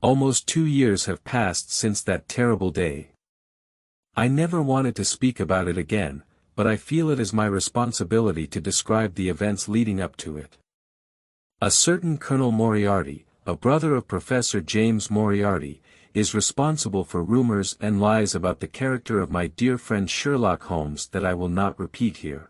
Almost 2 years have passed since that terrible day. I never wanted to speak about it again, but I feel it is my responsibility to describe the events leading up to it. A certain Colonel Moriarty, a brother of Professor James Moriarty, is responsible for rumors and lies about the character of my dear friend Sherlock Holmes that I will not repeat here.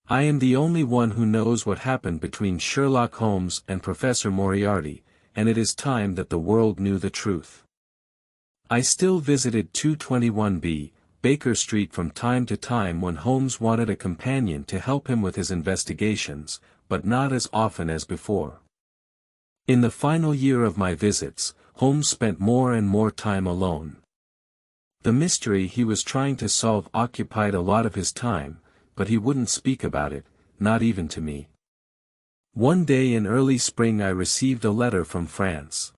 I am the only one who knows what happened between Sherlock Holmes and Professor Moriarty, and it is time that the world knew the truth. I still visited 221B, Baker Street from time to time when Holmes wanted a companion to help him with his investigations, but not as often as before. In the final year of my visits, Holmes spent more and more time alone. The mystery he was trying to solve occupied a lot of his time, but he wouldn't speak about it, not even to me. One day in early spring I received a letter from France.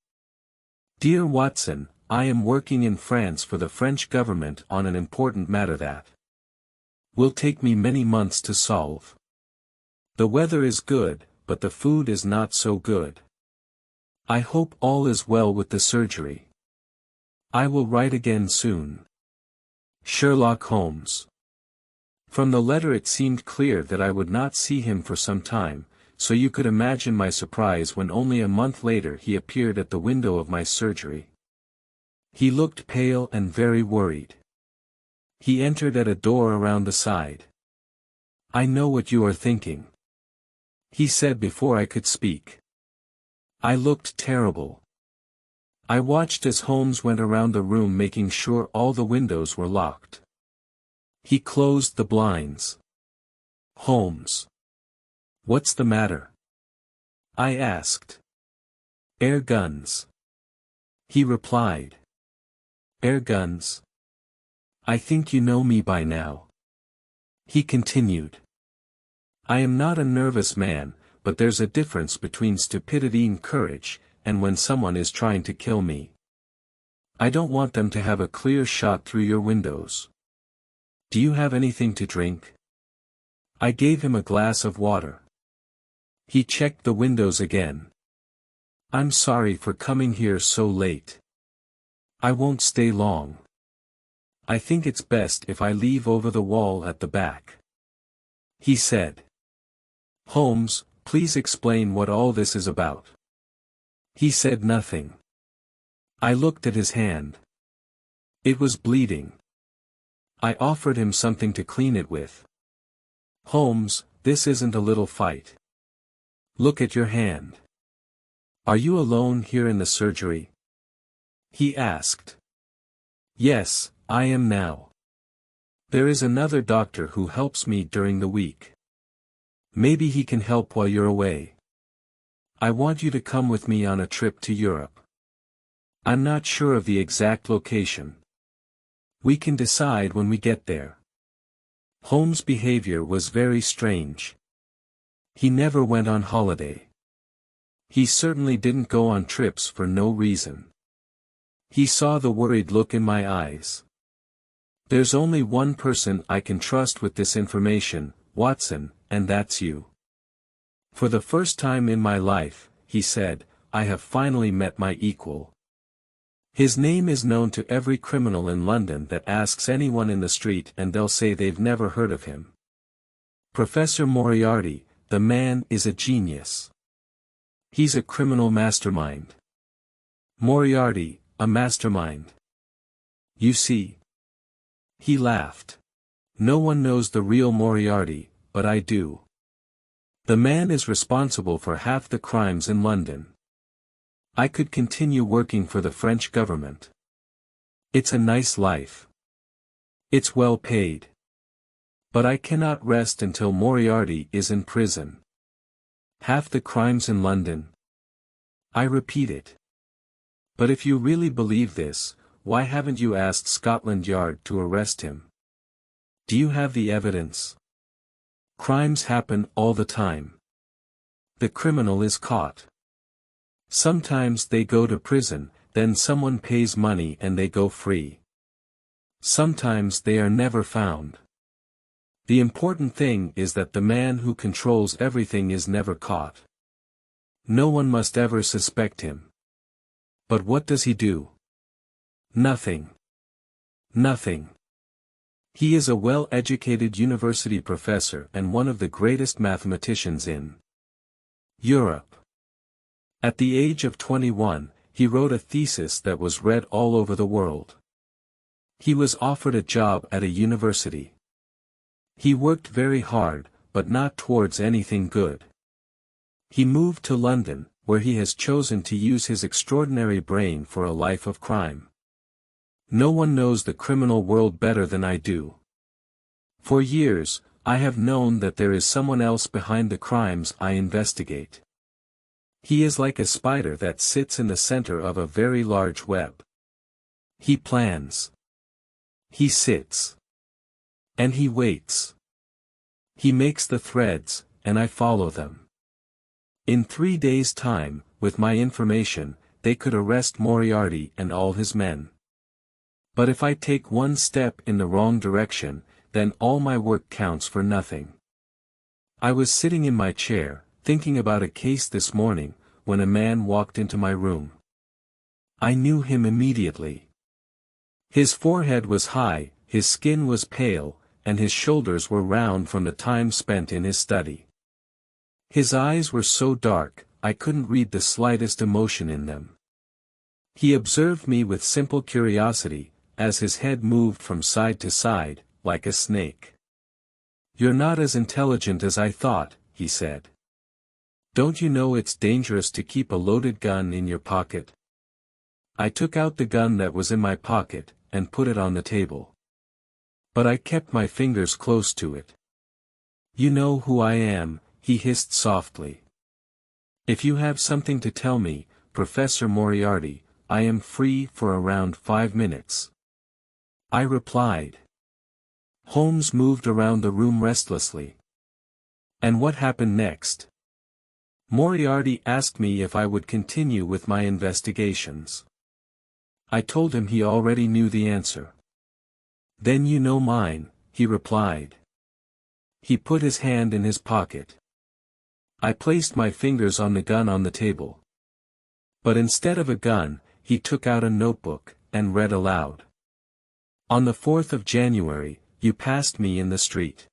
Dear Watson, I am working in France for the French government on an important matter that will take me many months to solve. The weather is good, but the food is not so good. I hope all is well with the surgery. I will write again soon. Sherlock Holmes. From the letter it seemed clear that I would not see him for some time, so you could imagine my surprise when only a month later he appeared at the window of my surgery. He looked pale and very worried. He entered at a door around the side. I know what you are thinking, he said before I could speak. I looked terrible. I watched as Holmes went around the room making sure all the windows were locked. He closed the blinds. Holmes. What's the matter? I asked. Air guns. He replied. Air guns? I think you know me by now. He continued. I am not a nervous man, but there's a difference between stupidity and courage, and when someone is trying to kill me. I don't want them to have a clear shot through your windows. Do you have anything to drink? I gave him a glass of water. He checked the windows again. I'm sorry for coming here so late. I won't stay long. I think it's best if I leave over the wall at the back. He said. Holmes, please explain what all this is about. He said nothing. I looked at his hand. It was bleeding. I offered him something to clean it with. Holmes, this isn't a little fight. Look at your hand. Are you alone here in the surgery? He asked. Yes, I am now. There is another doctor who helps me during the week. Maybe he can help while you're away. I want you to come with me on a trip to Europe. I'm not sure of the exact location. We can decide when we get there. Holmes' behavior was very strange. He never went on holiday. He certainly didn't go on trips for no reason. He saw the worried look in my eyes. There's only one person I can trust with this information, Watson, and that's you. For the first time in my life, he said, I have finally met my equal. His name is known to every criminal in London that asks anyone in the street and they'll say they've never heard of him. Professor Moriarty, the man is a genius. He's a criminal mastermind. Moriarty, a mastermind. You see. He laughed. No one knows the real Moriarty, but I do. The man is responsible for half the crimes in London. I could continue working for the French government. It's a nice life. It's well paid. But I cannot rest until Moriarty is in prison. Half the crimes in London. I repeat it. But if you really believe this, why haven't you asked Scotland Yard to arrest him? Do you have the evidence? Crimes happen all the time. The criminal is caught. Sometimes they go to prison, then someone pays money and they go free. Sometimes they are never found. The important thing is that the man who controls everything is never caught. No one must ever suspect him. But what does he do? Nothing. Nothing. He is a well-educated university professor and one of the greatest mathematicians in Europe. At the age of 21, he wrote a thesis that was read all over the world. He was offered a job at a university. He worked very hard, but not towards anything good. He moved to London, where he has chosen to use his extraordinary brain for a life of crime. No one knows the criminal world better than I do. For years, I have known that there is someone else behind the crimes I investigate. He is like a spider that sits in the center of a very large web. He plans. He sits. And he waits. He makes the threads, and I follow them. In 3 days' time, with my information, they could arrest Moriarty and all his men. But if I take one step in the wrong direction, then all my work counts for nothing. I was sitting in my chair, thinking about a case this morning, when a man walked into my room. I knew him immediately. His forehead was high, his skin was pale, and his shoulders were round from the time spent in his study. His eyes were so dark, I couldn't read the slightest emotion in them. He observed me with simple curiosity, as his head moved from side to side, like a snake. "You're not as intelligent as I thought," he said. "Don't you know it's dangerous to keep a loaded gun in your pocket?" I took out the gun that was in my pocket, and put it on the table. But I kept my fingers close to it. "You know who I am," he hissed softly. "If you have something to tell me, Professor Moriarty, I am free for around 5 minutes. I replied. Holmes moved around the room restlessly. "And what happened next?" Moriarty asked me if I would continue with my investigations. I told him he already knew the answer. "Then you know mine," he replied. He put his hand in his pocket. I placed my fingers on the gun on the table. But instead of a gun, he took out a notebook, and read aloud. "On the 4th of January, you passed me in the street.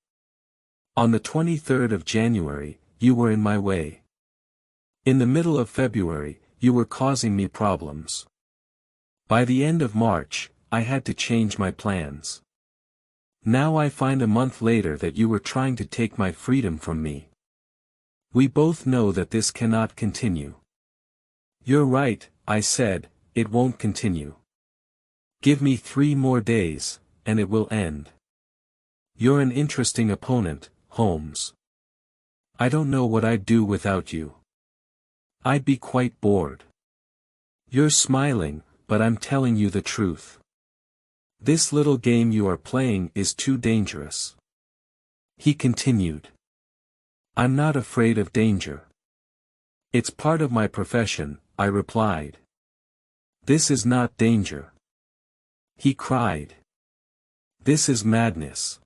On the 23rd of January, you were in my way. In the middle of February, you were causing me problems. By the end of March, I had to change my plans. Now I find a month later that you were trying to take my freedom from me. We both know that this cannot continue." "You're right," I said, "it won't continue. Give me 3 more days, and it will end. You're an interesting opponent, Holmes. I don't know what I'd do without you. I'd be quite bored. You're smiling, but I'm telling you the truth. This little game you are playing is too dangerous." He continued. "I'm not afraid of danger. It's part of my profession," I replied. "This is not danger." He cried. "This is madness.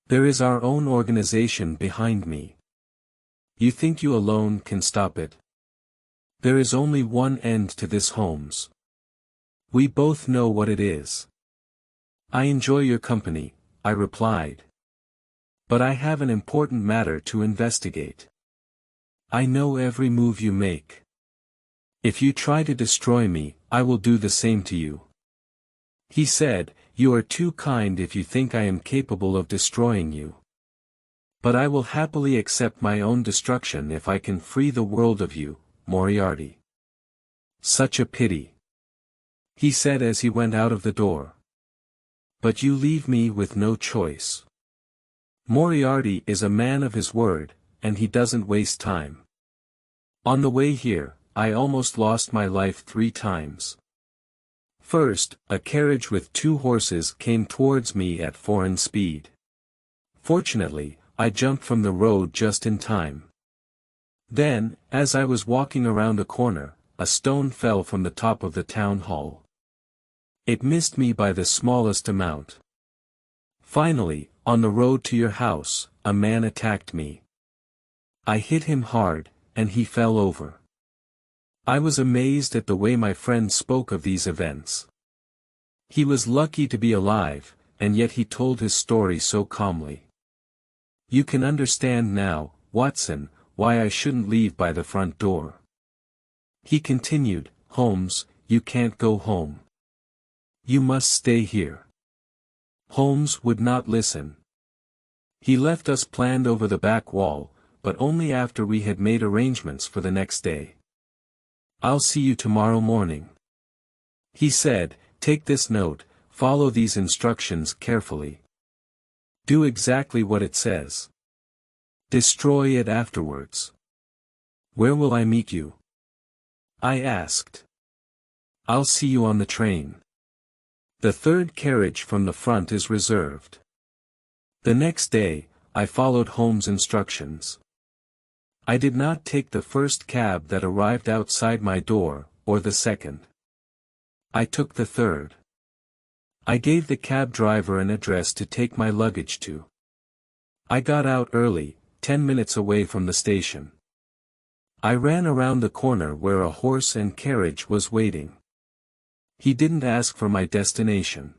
There is our own organization behind me. You think you alone can stop it? There is only one end to this, Holmes. We both know what it is." "I enjoy your company," I replied. "But I have an important matter to investigate. I know every move you make. If you try to destroy me, I will do the same to you." He said, "You are too kind if you think I am capable of destroying you. But I will happily accept my own destruction if I can free the world of you, Moriarty." "Such a pity," he said as he went out of the door. "But you leave me with no choice. Moriarty is a man of his word, and he doesn't waste time. On the way here, I almost lost my life 3 times. First, a carriage with 2 horses came towards me at foreign speed. Fortunately, I jumped from the road just in time. Then, as I was walking around a corner, a stone fell from the top of the town hall. It missed me by the smallest amount. Finally, on the road to your house, a man attacked me. I hit him hard, and he fell over. I was amazed at the way my friend spoke of these events. He was lucky to be alive, and yet he told his story so calmly. You can understand now, Watson, why I shouldn't leave by the front door. He continued, Holmes, you can't go home. You must stay here. Holmes would not listen. He left us planned over the back wall, but only after we had made arrangements for the next day. I'll see you tomorrow morning. He said, take this note, follow these instructions carefully. Do exactly what it says. Destroy it afterwards. Where will I meet you? I asked. I'll see you on the train. The third carriage from the front is reserved. The next day, I followed Holmes' instructions. I did not take the first cab that arrived outside my door, or the second. I took the third. I gave the cab driver an address to take my luggage to. I got out early, 10 minutes away from the station. I ran around the corner where a horse and carriage was waiting. He didn't ask for my destination.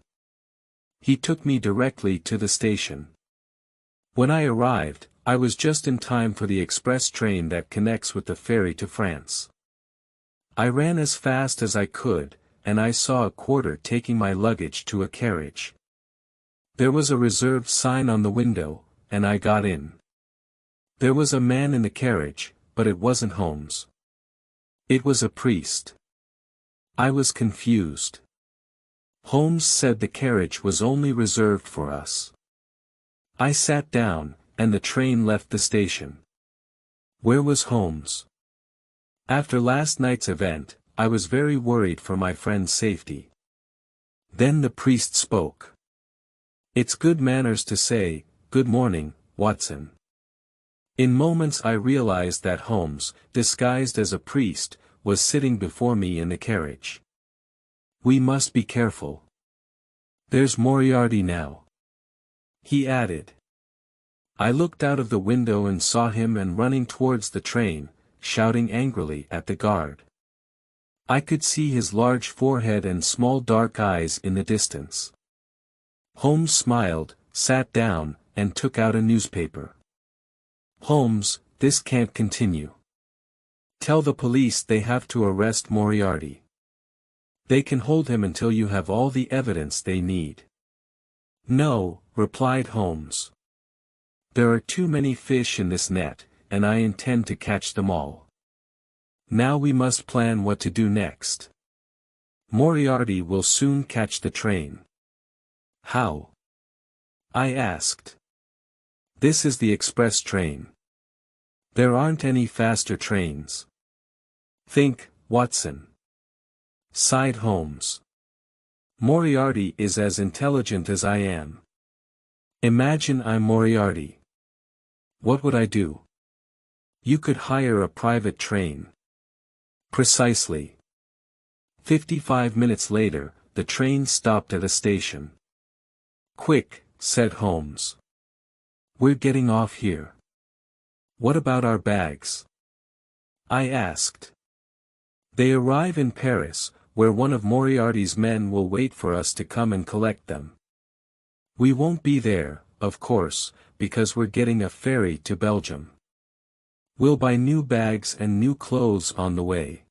He took me directly to the station. When I arrived, I was just in time for the express train that connects with the ferry to France. I ran as fast as I could, and I saw a porter taking my luggage to a carriage. There was a reserved sign on the window, and I got in. There was a man in the carriage, but it wasn't Holmes. It was a priest. I was confused. Holmes said the carriage was only reserved for us. I sat down, and the train left the station. Where was Holmes? After last night's event, I was very worried for my friend's safety. Then the priest spoke. It's good manners to say, "Good morning, Watson." In moments I realized that Holmes, disguised as a priest, was sitting before me in the carriage. We must be careful. There's Moriarty now. He added. I looked out of the window and saw him and running towards the train, shouting angrily at the guard. I could see his large forehead and small dark eyes in the distance. Holmes smiled, sat down, and took out a newspaper. Holmes, this can't continue. Tell the police they have to arrest Moriarty. They can hold him until you have all the evidence they need. No, replied Holmes. There are too many fish in this net, and I intend to catch them all. Now we must plan what to do next. Moriarty will soon catch the train. How? I asked. This is the express train. There aren't any faster trains. Think, Watson. Sighed Holmes. Moriarty is as intelligent as I am. Imagine I'm Moriarty. What would I do? You could hire a private train. Precisely. 55 minutes later, the train stopped at a station. Quick, said Holmes. We're getting off here. What about our bags? I asked. They arrive in Paris, where one of Moriarty's men will wait for us to come and collect them. We won't be there, of course, because we're getting a ferry to Belgium. We'll buy new bags and new clothes on the way.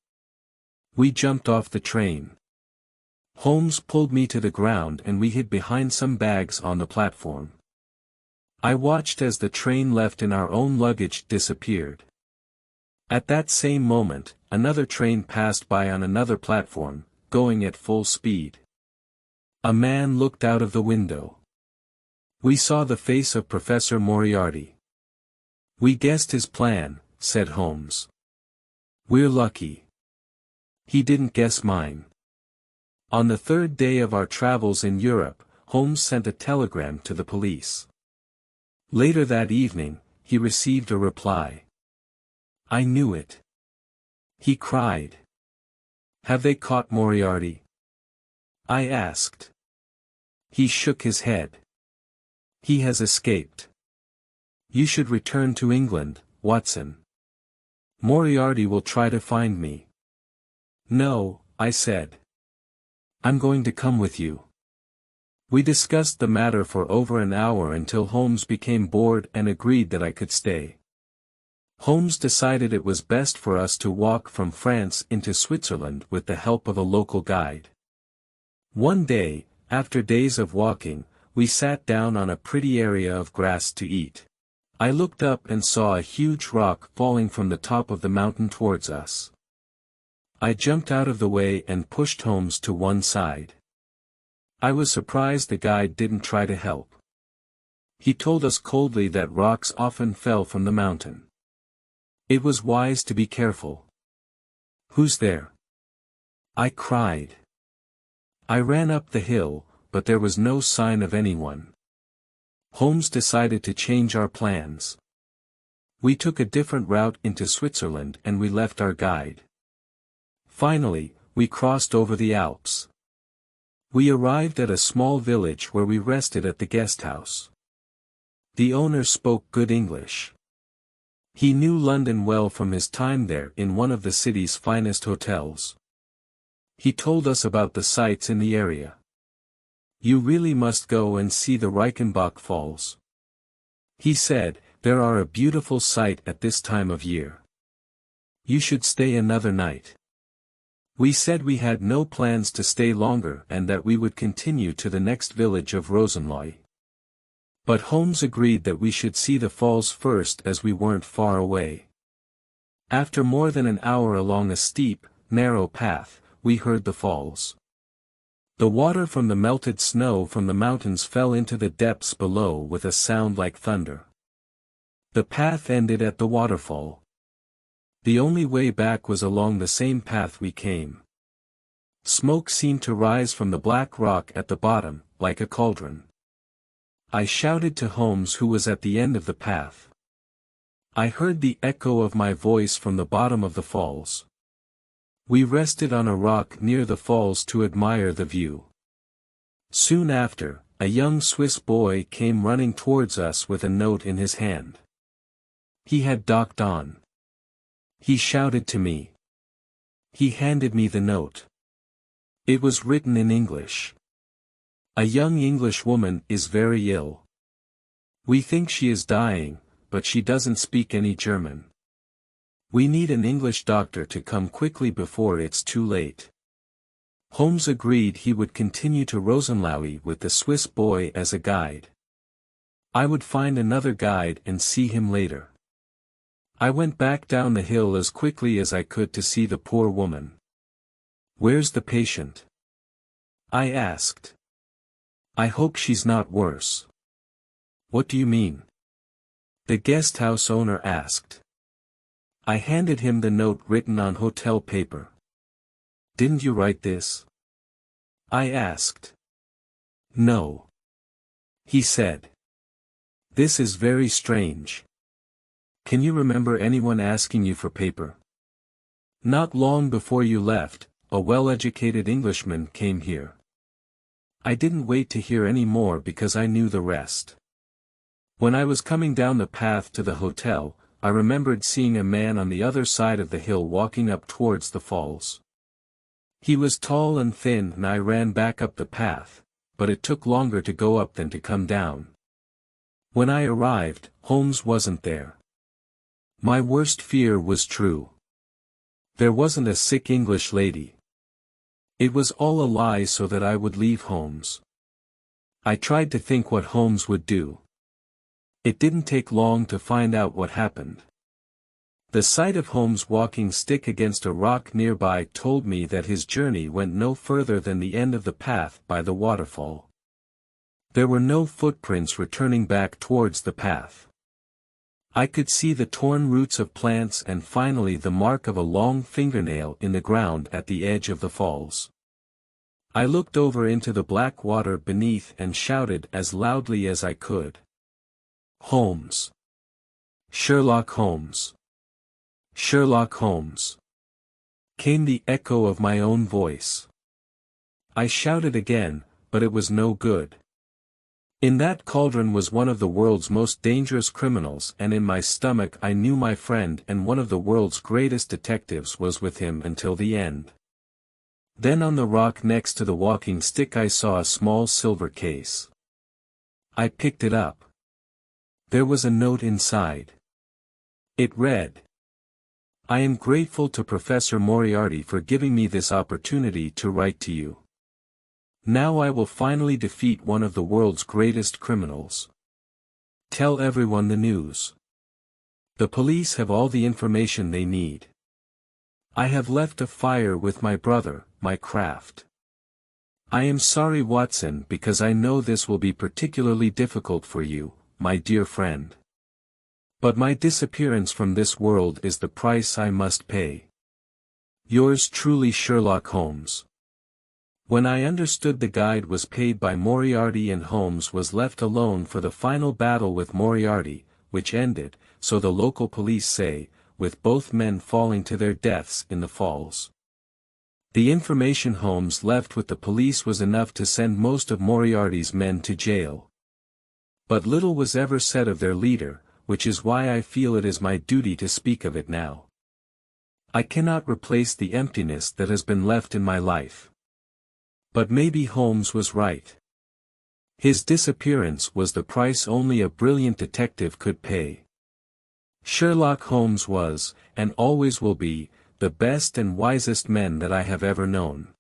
We jumped off the train. Holmes pulled me to the ground and we hid behind some bags on the platform. I watched as the train left and our own luggage disappeared. At that same moment, another train passed by on another platform, going at full speed. A man looked out of the window. We saw the face of Professor Moriarty. We guessed his plan, said Holmes. We're lucky. He didn't guess mine. On the third day of our travels in Europe, Holmes sent a telegram to the police. Later that evening, he received a reply. I knew it. He cried. Have they caught Moriarty? I asked. He shook his head. He has escaped. You should return to England, Watson. Moriarty will try to find me. No, I said. I'm going to come with you. We discussed the matter for over an hour until Holmes became bored and agreed that I could stay. Holmes decided it was best for us to walk from France into Switzerland with the help of a local guide. One day, after days of walking, we sat down on a pretty area of grass to eat. I looked up and saw a huge rock falling from the top of the mountain towards us. I jumped out of the way and pushed Holmes to one side. I was surprised the guide didn't try to help. He told us coldly that rocks often fell from the mountain. It was wise to be careful. "Who's there?" I cried. I ran up the hill, but there was no sign of anyone. Holmes decided to change our plans. We took a different route into Switzerland and we left our guide. Finally, we crossed over the Alps. We arrived at a small village where we rested at the guest house. The owner spoke good English. He knew London well from his time there in one of the city's finest hotels. He told us about the sights in the area. "You really must go and see the Reichenbach Falls," he said. "There are a beautiful sight at this time of year. You should stay another night." We said we had no plans to stay longer and that we would continue to the next village of Rosenloy. But Holmes agreed that we should see the falls first as we weren't far away. After more than an hour along a steep, narrow path, we heard the falls. The water from the melted snow from the mountains fell into the depths below with a sound like thunder. The path ended at the waterfall. The only way back was along the same path we came. Smoke seemed to rise from the black rock at the bottom, like a cauldron. I shouted to Holmes, who was at the end of the path. I heard the echo of my voice from the bottom of the falls. We rested on a rock near the falls to admire the view. Soon after, a young Swiss boy came running towards us with a note in his hand. He had docked on. He shouted to me. He handed me the note. It was written in English. "A young English woman is very ill. We think she is dying, but she doesn't speak any German. We need an English doctor to come quickly before it's too late." Holmes agreed he would continue to Rosenloy with the Swiss boy as a guide. I would find another guide and see him later. I went back down the hill as quickly as I could to see the poor woman. "Where's the patient?" I asked. "I hope she's not worse." "What do you mean?" the guest house owner asked. I handed him the note written on hotel paper. "Didn't you write this?" I asked. "No," he said. "This is very strange. Can you remember anyone asking you for paper?" "Not long before you left, a well-educated Englishman came here." I didn't wait to hear any more because I knew the rest. When I was coming down the path to the hotel, I remembered seeing a man on the other side of the hill walking up towards the falls. He was tall and thin and I ran back up the path, but it took longer to go up than to come down. When I arrived, Holmes wasn't there. My worst fear was true. There wasn't a sick English lady. It was all a lie so that I would leave Holmes. I tried to think what Holmes would do. It didn't take long to find out what happened. The sight of Holmes walking stick against a rock nearby told me that his journey went no further than the end of the path by the waterfall. There were no footprints returning back towards the path. I could see the torn roots of plants and finally the mark of a long fingernail in the ground at the edge of the falls. I looked over into the black water beneath and shouted as loudly as I could. "Holmes! Sherlock Holmes! Sherlock Holmes!" came the echo of my own voice. I shouted again, but it was no good. In that cauldron was one of the world's most dangerous criminals, and in my stomach I knew my friend and one of the world's greatest detectives was with him until the end. Then on the rock next to the walking stick I saw a small silver case. I picked it up. There was a note inside. It read, "I am grateful to Professor Moriarty for giving me this opportunity to write to you. Now I will finally defeat one of the world's greatest criminals. Tell everyone the news. The police have all the information they need. I have left a fire with my brother, my craft. I am sorry, Watson, because I know this will be particularly difficult for you, my dear friend. But my disappearance from this world is the price I must pay. Yours truly, Sherlock Holmes." When I understood the guide was paid by Moriarty and Holmes was left alone for the final battle with Moriarty, which ended, so the local police say, with both men falling to their deaths in the falls. The information Holmes left with the police was enough to send most of Moriarty's men to jail. But little was ever said of their leader, which is why I feel it is my duty to speak of it now. I cannot replace the emptiness that has been left in my life. But maybe Holmes was right. His disappearance was the price only a brilliant detective could pay. Sherlock Holmes was, and always will be, the best and wisest man that I have ever known.